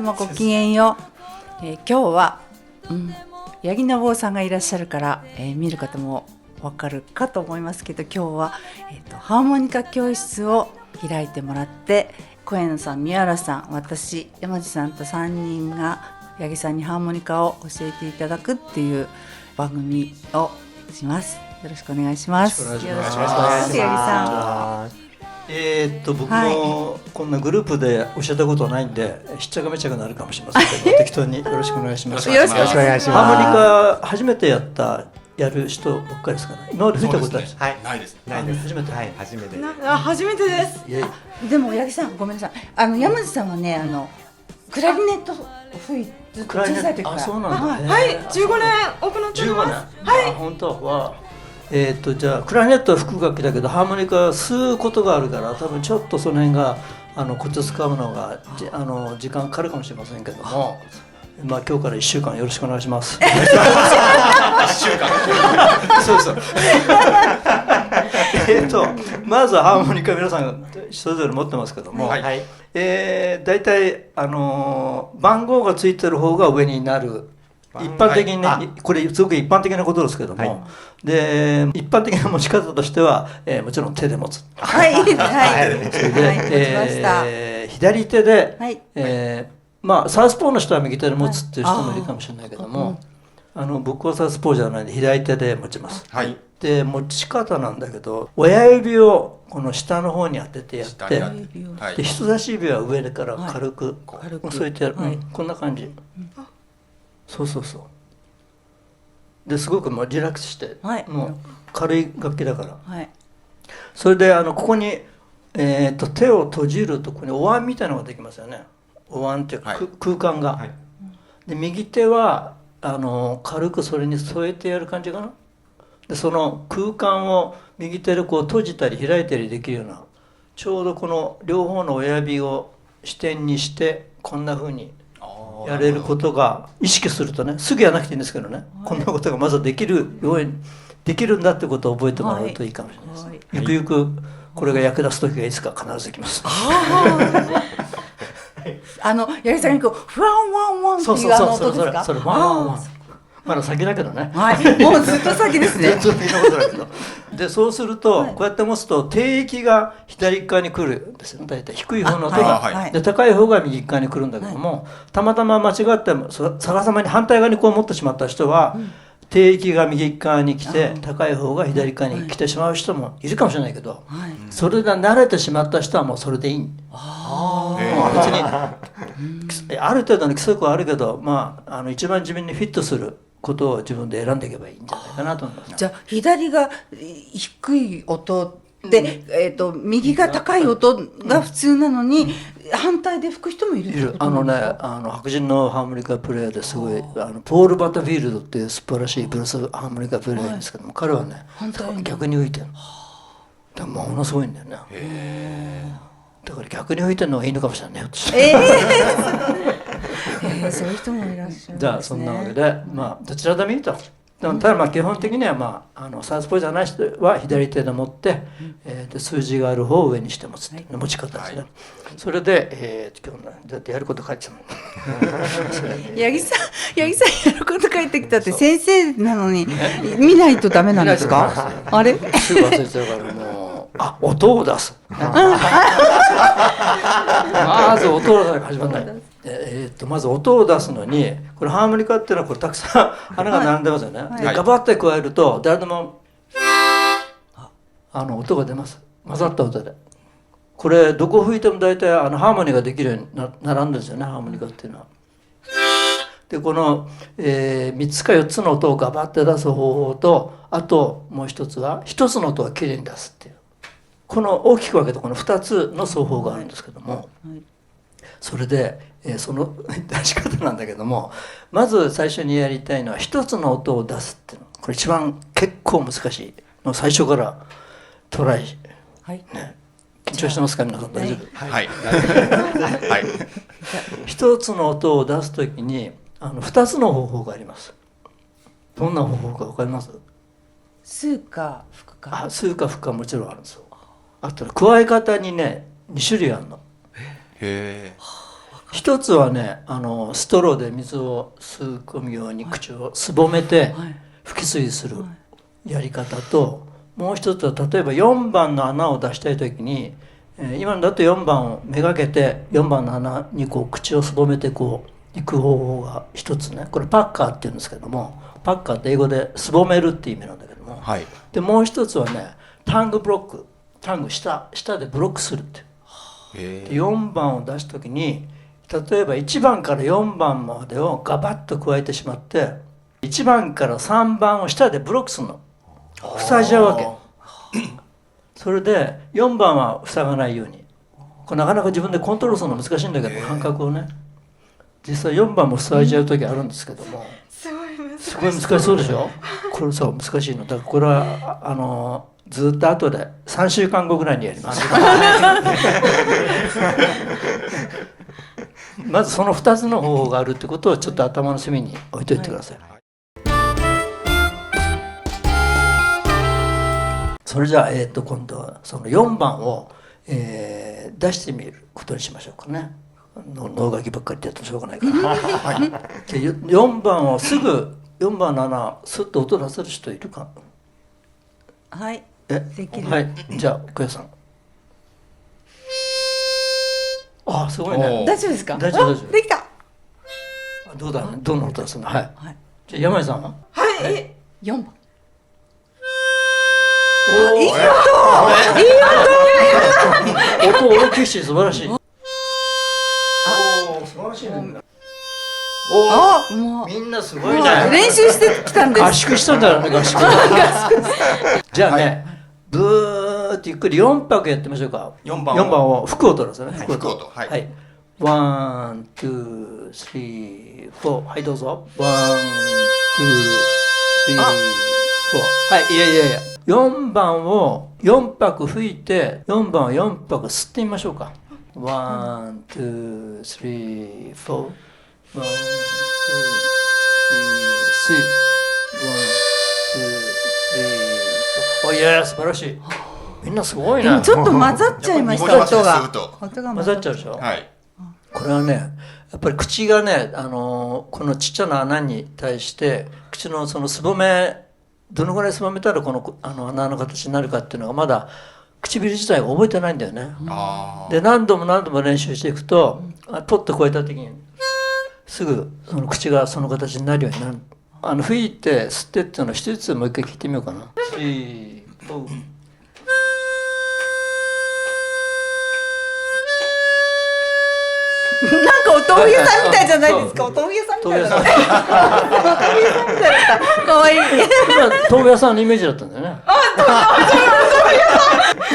様ごきげんよう。今日は、八木信夫さんがいらっしゃるから、見る方もわかるかと思いますけど、今日は、ハーモニカ教室を開いてもらって、小谷さん、宮原さん、私、山地さんと3人が八木さんにハーモニカを教えていただくっていう番組をします。よろしくお願いします。よろしくお願いします。八木さん。僕もこんなグループで教えたことはないんで、しっちゃかめっちゃかなるかもしれませんけど、適当によろしくお願いします。よろしくお願いします。ハーモニカ初めてやる人ばっかりですかね。今まで吹いたことないです。はい、ないです。ないです。初めて。はい、初めて。初めてです。でも八木さん、ごめんなさい。山地さんはね、クラリネット吹いて小さい時から。あ、そうなんだ。はい、15年行っております。はい。本当は。じゃあクラリネットは吹く楽器だけどハーモニカは吸うことがあるから、多分ちょっとその辺がコツつかむのが時間かかるかもしれませんけども、まあ今日から1週間よろしくお願いします。1週間。そうそう。まずハーモニカ皆さんそれぞれ持ってますけども、だいたい番号がついてる方が上になる。一般的にね、これすごく一般的なことですけども、で一般的な持ち方としては、もちろん手で持つ。はいはい。それで、左手で、まあサウスポーの人は右手で持つっていう人もいるかもしれないけども、僕はサウスポーじゃないんで左手で持ちます。で持ち方なんだけど、親指をこの下の方に当ててやって、で人差し指は上から軽く添えてやる、こんな感じ。そうそうそう。ですごくもうリラックスして、もう軽い楽器だから。それでここに、手を閉じるとここにお椀みたいなのができますよね。お椀っていうか、空間が。で右手は軽くそれに添えてやる感じかな。でその空間を右手でこう閉じたり開いたりできるような、ちょうどこの両方の親指を支点にしてこんな風にやれることが意識するとね、すぐやらなくていいんですけどね、こんなことがまずできるようにできるんだってことを覚えてもらうといいかもしれないです。ゆくゆくこれが役立つ時がいつか必ずできます。八木さんにこうフワンワンワンっていう音ですか？それワンワンワン。まだ先だけどね。もうずっと先ですね。ずっと先のことだけど。でそうするとこうやって持つと低域が左側に来るんですよ。大体低い方の音が、で高い方が右側に来るんだけども、たまたま間違って逆さまに反対側にこう持ってしまった人は、低域が右側に来て高い方が左側に来てしまう人もいるかもしれないけど、それで慣れてしまった人はもうそれでいい。別にある程度の規則はあるけど、まあ一番自分にフィットすることを自分で選んでいけばいいんじゃないかなと思います。じゃあ左が低い音で、右が高い音が普通なのに、反対で吹く人もいるってことなんですか？白人のハーモニカプレーヤーですごいポール・バタフィールドっていう素晴らしいブルースハーモニカプレーヤーですけども、彼はね逆に吹いてるの。ものすごいんだよね。だから逆に吹いてるのがいいのかもしれないね。そういう人もいらっしゃるんですね。じゃあそんなわけで、まあどちらでもいいと。ただまあ基本的には、まあサウスポーじゃない人は左手で持って、で数字がある方を上にして持つっていう持ち方ですね。それで、今日だってやること書いてたもん。八木さんやること書いてきたって先生なのに見ないとダメなんですか？あれ？すぐ忘れちゃうからもう音を出す。まず音を出すから始まらない。まず音を出すのに、これハーモニカっていうのはこれたくさん穴が並んでますよね。でガバッて加えると誰でも音が出ます。混ざった音で。これどこ吹いても大体ハーモニーができるように並んでるんですよね、ハーモニカっていうのは。でこの、3つか4つの音をガバッて出す方法と、あともう一つは1つの音はきれいに出すっていう、この大きく分けてこの2つの奏法があるんですけども、それでその出し方なんだけども、まず最初にやりたいのは一つの音を出すっていうの。これ一番結構難しいの、最初からトライ、ね、緊張してますか皆さん？大丈夫？はい。一つの音を出すときに二つの方法があります。どんな方法か分かります？吸うか吹くか。吸うか吹くかもちろんあるんですよ。あと加え方にね2種類あるの。一つはねストローで水を吸い込むように口をすぼめて吹き吸いするやり方と、もう一つは例えば4番の穴を出したい時に、今のだと4番をめがけて4番の穴にこう口をすぼめてこう行く方法が一つね、これパッカーっていうんですけども、パッカーって英語ですぼめるって意味なんだけども、はい、でもう一つはねタングブロック、タング下でブロックするっていう。で4番を出す時に例えば1番から4番までをガバッと加えてしまって1番から3番を下でブロックするの、塞いじゃうわけ。それで4番は塞がないように、これなかなか自分でコントロールするの難しいんだけど、感覚をね、実際4番も塞いじゃう時あるんですけども、すごい難しそうでしょ。これそう難しいのだから、これはずっと後で3週間後ぐらいにやりますまずその2つの方法があるってことをちょっと頭の隅に置いといてください。それじゃあ、今度はその4番を、出してみることにしましょうかね。脳書きばっかりやってもしょうがないから、はい、4番をすぐ4番の穴スッと音出せる人いるか。はい、できる。はい、じゃあ小屋さん。あ、すごいね。大丈夫ですか。大丈夫。できた。どうだね、どんな音出すの。はい、じゃあ山井さんは。はい、4番。いい音、音大きいし素晴らしい。おお、素晴らしいね。おお、もうみんなすごいね。練習してきたんです。合宿したんだよね、合宿。じゃあね、ブーってゆっくり4拍やってみましょうか。4番を吹く音ですね。吹く音。はい。ワン、ツー、スリー、フォー。はい、どうぞ。ワン、ツー、スリー、フォー。はい、いや。4番を4拍吹いて、4番を4拍吸ってみましょうか。ワン、ツー、スリー、フォー。ワン、ツー、スリー、スリー。ワン、ツー、スリー、フォー。お、いや、素晴らしい。みんなすごいね。ちょっと混ざっちゃいました、音が。混ざっちゃうでしょ。はい。これはね、やっぱり口がね、このちっちゃな穴に対して、口のそのすぼめ、どのぐらいすぼめたらこの穴の形になるかっていうのがまだ唇自体が覚えてないんだよね。で何度も練習していくとポッと超えた時にすぐその口がその形になるようになる。吹いて吸ってっていうのを一つずつもう一回聞いてみようかな。なんかお豆腐屋さんみたいじゃないですか。お豆腐屋さんみたいな。お豆腐屋さんみたいだった。可愛い。豆腐屋さんのイメージだったんだよね。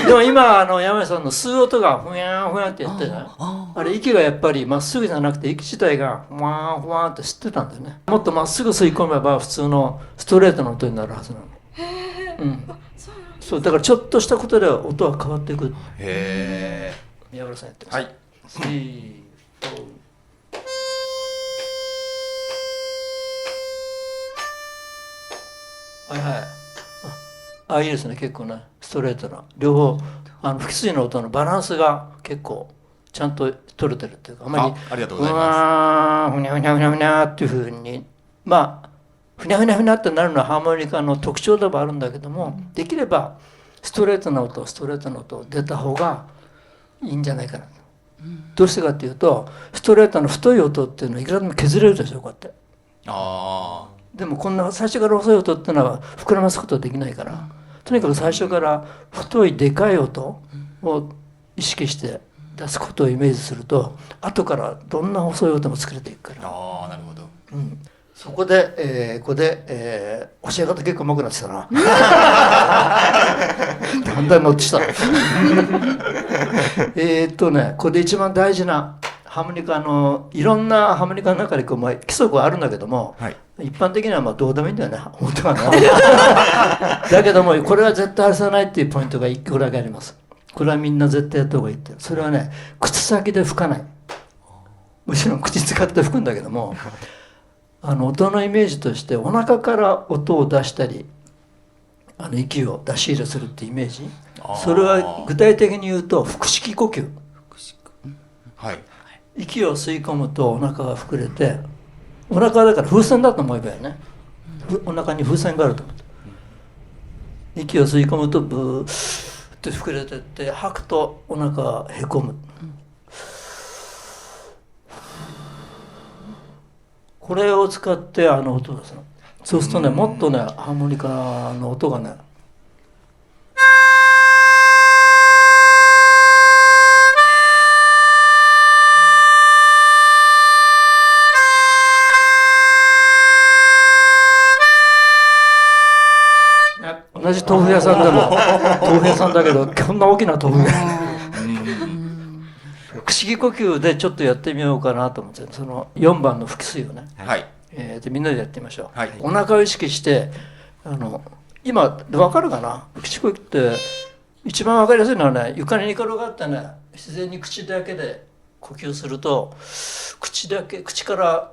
でも今山井さんの吸う音がふやんふやんってやってたじゃん。あれ息がやっぱりまっすぐじゃなくて息自体がふわんふわんって吸ってたんだよね。もっとまっすぐ吸い込めば普通のストレートの音になるはずなの。そうだからちょっとしたことで音は変わっていく。へえ。宮村さんやってます。はい。はい、いいですね。結構ねストレートな両方吹き吸いの音のバランスが結構ちゃんと取れてるっていうか、あまりありがとうございます。ふにゃふにゃふにゃふにゃっていうふうにふにゃふにゃふにゃってなるのはハーモニカの特徴ではあるんだけども、できればストレートな音出た方がいいんじゃないかな。どうしてかっていうとストレートの太い音っていうのはいくらでも削れるでしょ、こうやって。でもこんな最初から細い音っていうのは膨らますことはできないから、とにかく最初から太いでかい音を意識して出すことをイメージすると後からどんな細い音も作れていくから。なるほど。そこで、ここで、教え方結構うまくなってきたな。だんだん乗ってきた。これで一番大事なハーモニカいろんなハーモニカの中で規則はあるんだけども、一般的にはどうでもいいんだよね、本当はね。だけどもこれは絶対外さないっていうポイントが1個だけあります。これはみんな絶対やった方がいいって。それはね、口先で吹かない。むしろ口使って吹くんだけども、音のイメージとしてお腹から音を出したり息を出し入れするってイメージ。それは具体的に言うと腹式呼吸。息を吸い込むとお腹が膨れて、お腹だから風船だと思えばよね、お腹に風船があると思って、息を吸い込むとブーって膨れてって、吐くとお腹がへこむ、これを使って音を出すの。そうするとね、もっとねハーモニカの音がね、同じ豆腐屋さんでも豆腐屋さんだけどこんな大きな豆腐ね不思議呼吸でちょっとやってみようかなと思って、その4番の腹水をね、はい。でみんなでやってみましょう、はい。お腹を意識して、今分かるかな、口呼吸って一番分かりやすいのはね、床に寝転がってね、自然に口だけで呼吸すると、口から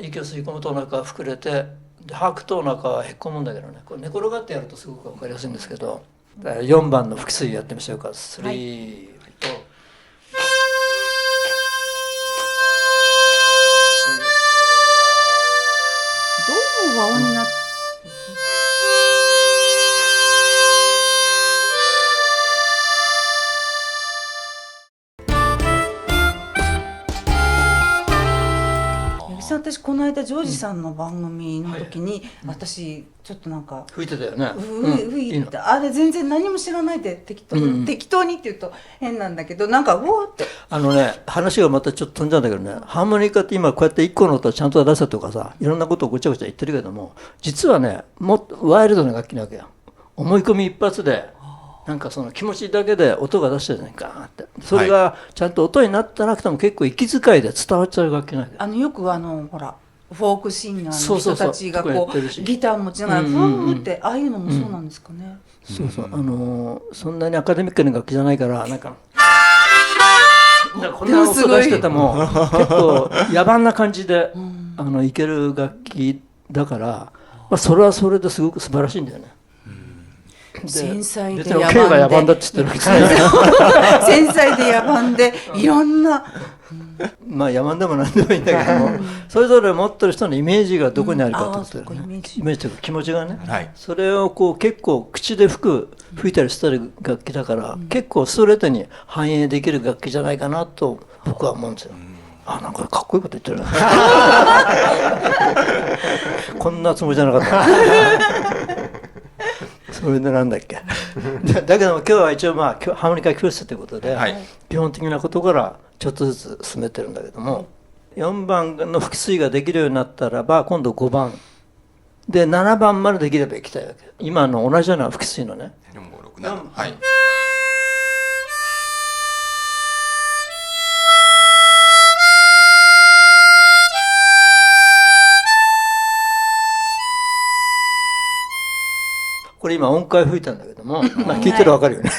息を吸い込むとお腹が膨れて、で吐くとお腹がへっこむんだけどね、これ寝転がってやるとすごく分かりやすいんですけど、4番の腹水やってみましょうか。3、はい、4どう和音になって私この間ジョージさんの番組の時に、私ちょっとなんか吹いてたよね、吹いた、あれ全然何も知らないで適当にって言うと変なんだけど、なんかウォーって話がまたちょっと飛んじゃうんだけどね、ハーモニカって今こうやって1個の音をちゃんと出せとかさ、いろんなことをごちゃごちゃ言ってるけども、実はねもっとワイルドな楽器なわけよ。思い込み一発でなんかその気持ちだけで音が出してるね、ガーンって、それがちゃんと音になってなくても結構息遣いで伝わっちゃう楽器なんだよ。よくほらフォークシンガーの人たちがこうギター持ちながらフーって、ああいうのもそうなんですかね。そうそう、そんなにアカデミックな楽器じゃないから、なんかこんな音出してても結構野蛮な感じでいける楽器だから、それはそれですごく素晴らしいんだよね。繊細で野蛮だって言ってる繊細で野蛮でいろんなまあ野蛮でも何でもいいんだけども、それぞれ持ってる人のイメージがどこにあるかってことだよね、イメージというか気持ちがね、それをこう結構口で吹いたりしてる楽器だから、結構ストレートに反映できる楽器じゃないかなと僕は思うんですよ。なんかかっこいいこと言ってるねこんなつもりじゃなかったそれでなんだっけだけども今日は一応ハーモニカ教室ということで、基本的なことからちょっとずつ進めてるんだけども、4番の腹水ができるようになったらば今度5番で7番までできればいきたいわけ。今の同じような腹水のね、4、5、6、7、はい。これ今音階吹いたんだけども、聞いてるわかるよね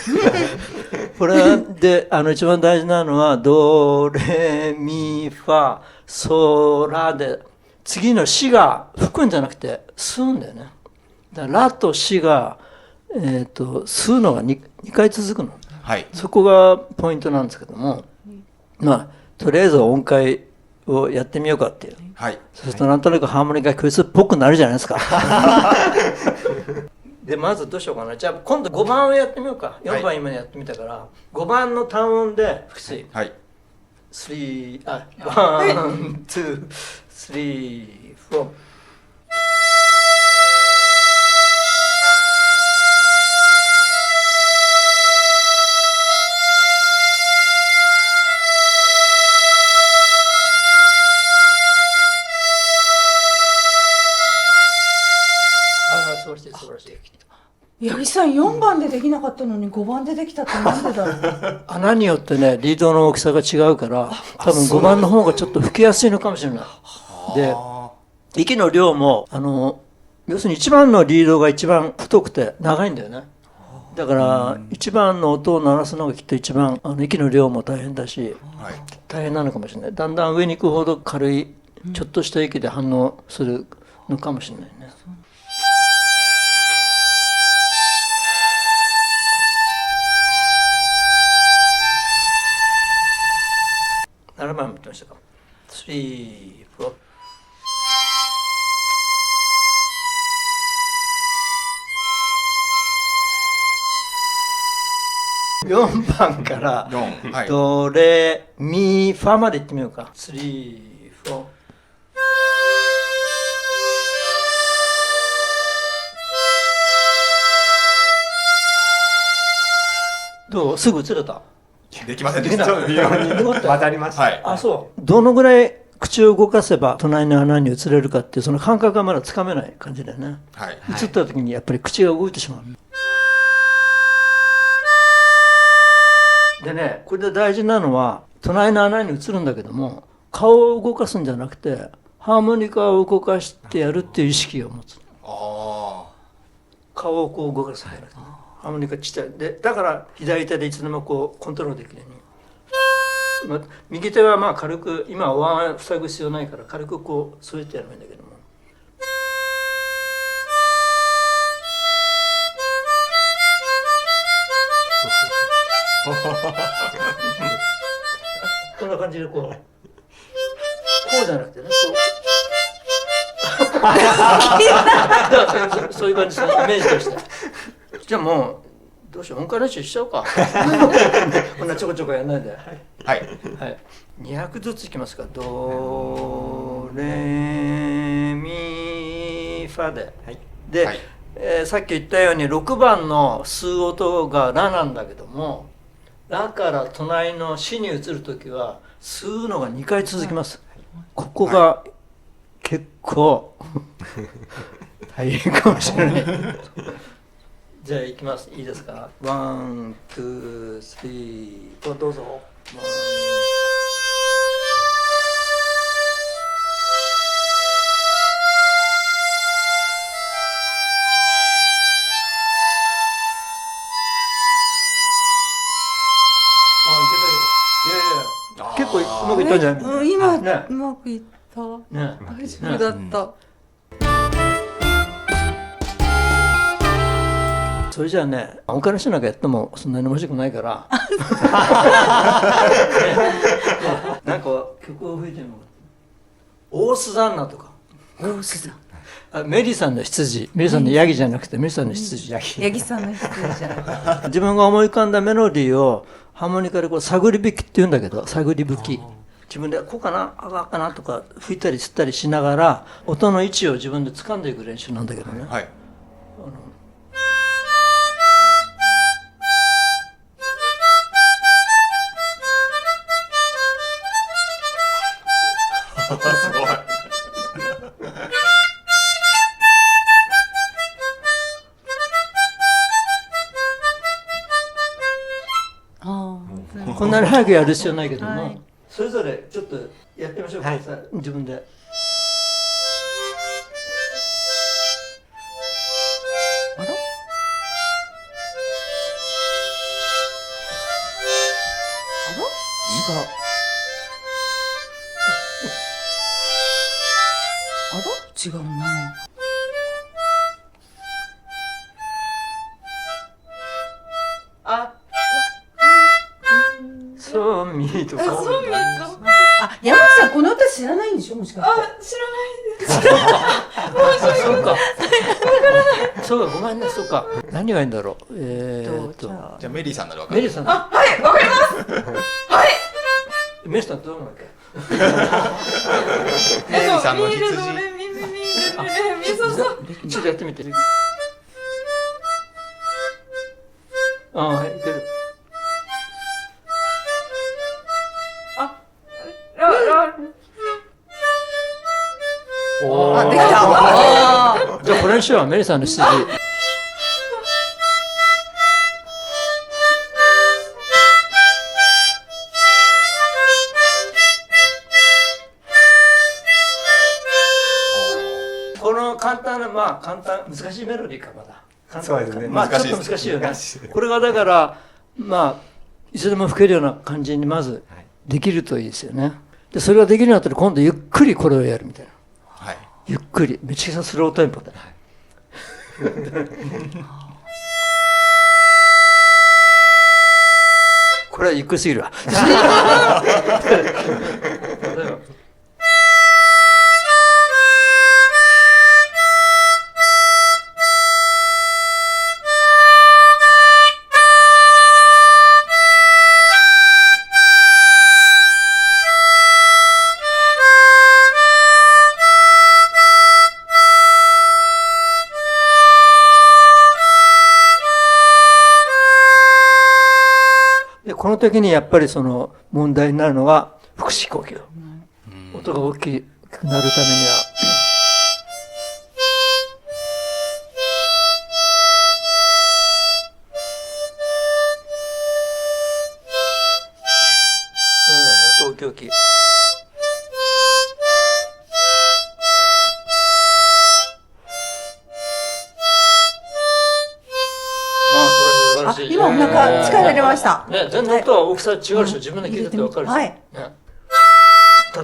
これで一番大事なのはドレミファソラで、次のシが吹くんじゃなくて吸うんだよね。だからラとシが、吸うのが 2回続くの、そこがポイントなんですけども、とりあえず音階をやってみようかっていう、そうするとなんとなくハーモニカ教室っぽくなるじゃないですかでまずどうしようかな。じゃあ今度5番をやってみようか。4番今やってみたから、5番の単音で腹水、3、1、2、3、4。素晴らしい。八木さん4番でできなかったのに5番でできたってなんでだろう穴によってねリードの大きさが違うから、多分5番の方がちょっと吹きやすいのかもしれない。で息の量も要するに1番のリードが一番太くて長いんだよね。だから1番の音を鳴らすのがきっと一番息の量も大変だし、大変なのかもしれない。だんだん上に行くほど軽いちょっとした息で反応するのかもしれないね。7番見てましょ4番から4、はい。ドレミファまでいってみようか。3、4。どう？すぐ映れた？できませんでしできた。混ざりました。はい。あ、そう。どのぐらい口を動かせば隣の穴に移れるかっていうその感覚がまだつかめない感じだよね。はい。映った時にやっぱり口が動いてしまう。でね、これで大事なのは隣の穴に移るんだけども、顔を動かすんじゃなくてハーモニカを動かしてやるっていう意識を持つ。あ顔をこう動かすんじゃなくて、ハーモニカちっちゃいで、だから左手でいつでもこうコントロールできるように、右手はまあ軽く、今はお椀塞ぐ必要ないから軽くこう添えてやればいいんだけども、こんな感じでこうじゃなくてね、だからそういう感じのイメージとして。じゃあもうどうしよう、音階練習しちゃおうか。こんなちょこちょこやんないで。あ。はい。はい、200ずついきますか。ドレミファで、で、はいさっき言ったように6番の吸う音がラなんだけども、ラから隣のシに移るときは吸うのが2回続きます。ここが結構大変かもしれない。じゃあいきます。いいですか。ワン、ツー、スリー、どうぞ。結構うまくいったんじゃない？今、ねうまくいった。ね、大丈夫だった。それじゃあね、他の人なんかやってもそんなに面白くないからなんか曲を吹いてみよう。オースザンナとか。オースだ。メリさんの羊、メリさんのヤギじゃなくてメリさんの羊、ヤギ。八木さんの羊じゃなくて。自分が思い浮かんだメロディーをハーモニカでこう探り吹きって言うんだけど、探り吹き。自分でこうかな、あがかなとか吹いたり吸ったりしながら音の位置を自分で掴んでいく練習なんだけどね。はい。すごい。こんなに早くやる必要ないけども、はい、それぞれちょっとやってみましょうか、自分で。あら？違う。あら？違うな。あ、そうミーとか。そうみたい。あ、山口さんこの歌知らないんでしょ、もしかして。あ、知らないです。そうか。そうか、ごめんね、そうか。何がいいんだろう。じゃあじゃあメリーさんならわかる。メリーさん。あ、はい、わかります。はい。メリーさんどうなんだっけ。メリーさんのミ羊。レドレミミミレレミソソ。ちょっとやってみて。ああ、いける。あ、ララ。あ、できた。あじゃあこれにしよう、メリーさんの羊。この簡単な、まあ簡単、難しいメロディーかまだ。そうですねまあちょっと難しいよね。これがだから、まあいつでも吹けるような感じにまずできるといいですよね。でそれができるようになったら今度ゆっくりこれをやるみたいな。はい。ゆっくり、めちゃくちゃスローテンポで。これはゆっくりすぎるわ。この時にやっぱりその問題になるのは腹式呼吸。音が大きくなるためには。音大きい大きい。今なんか力入れました。ね、全然音は大きさ違うでしょ。自分で聞いてて分かるでしょ。はい。ね、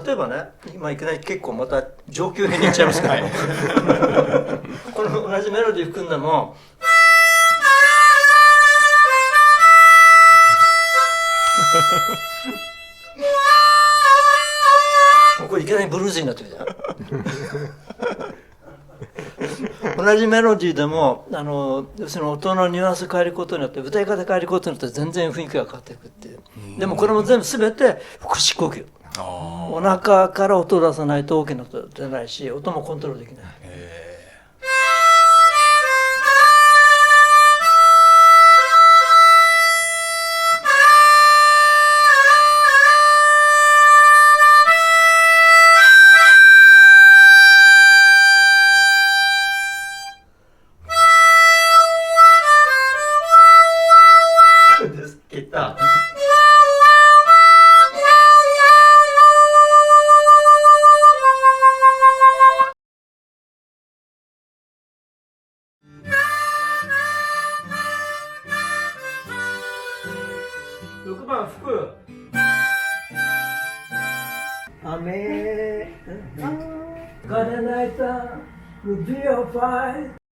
例えばね、今いきなり結構また上級編にいっちゃいますけど、この同じメロディー含んでも、これいきなりブルースになってるじゃん。同じメロディーでも要するに音のニュアンス変えることによって歌い方変えることによって全然雰囲気が変わっていくっていう。でもこれも全部全て腹式呼吸。お腹から音を出さないと大きな音出ないし、音もコントロールできない。6番福。雨がれないたルビオファイ